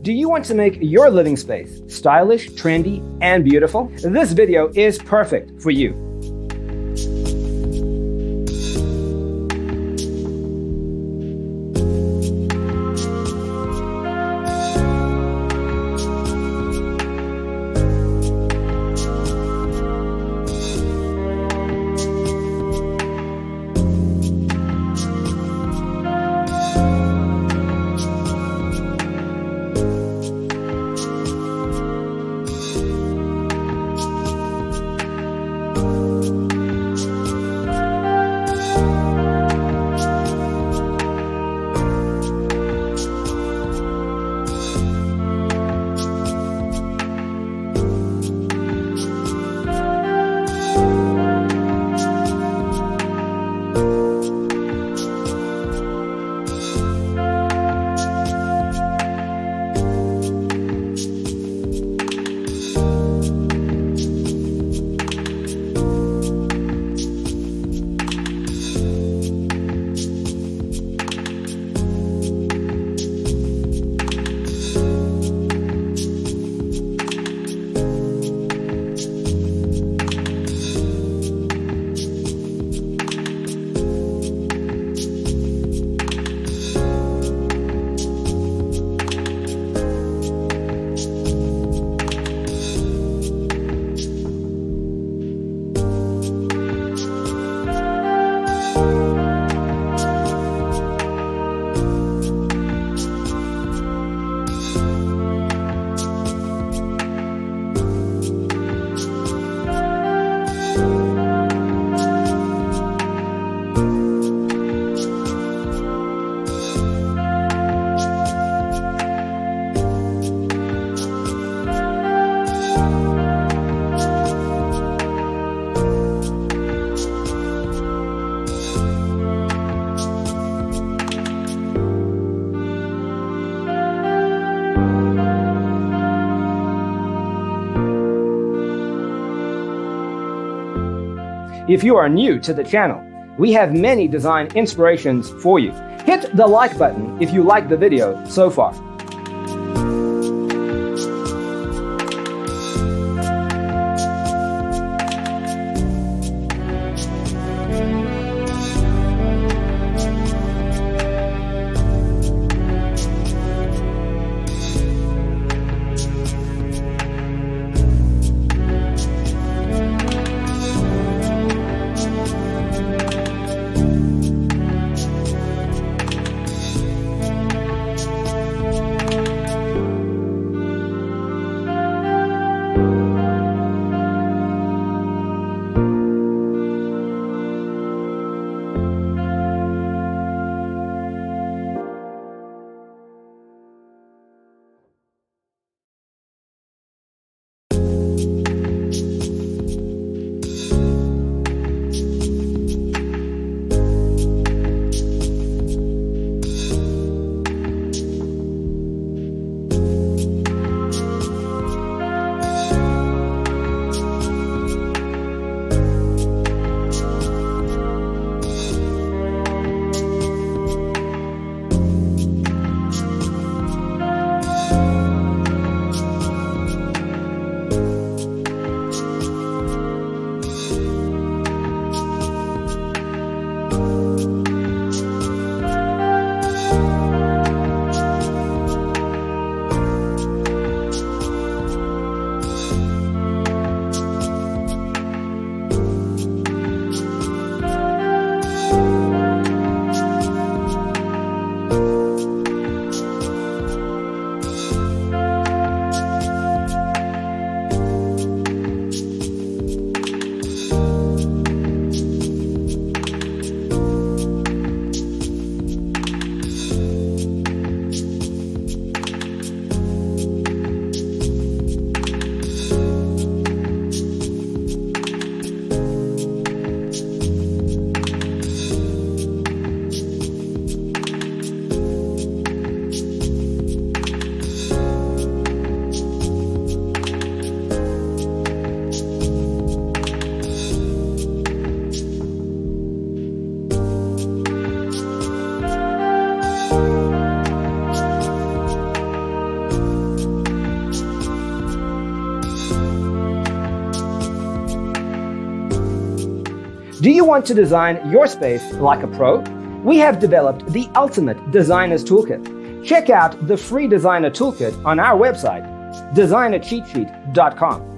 Do you want to make your living space stylish, trendy, and beautiful? This video is perfect for you. If you are new to the channel, we have many design inspirations for you. Hit the like button if you like the video so far. Do you want to design your space like a pro? We have developed the ultimate designer's toolkit. Check out the free designer toolkit on our website, designercheatsheet.com.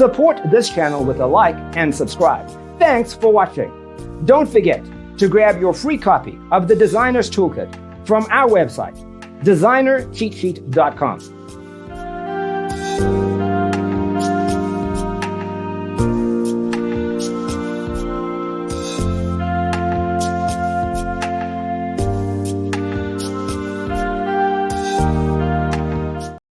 Support this channel with a like and subscribe. Thanks for watching. Don't forget to grab your free copy of the Designer's Toolkit from our website, designercheatsheet.com.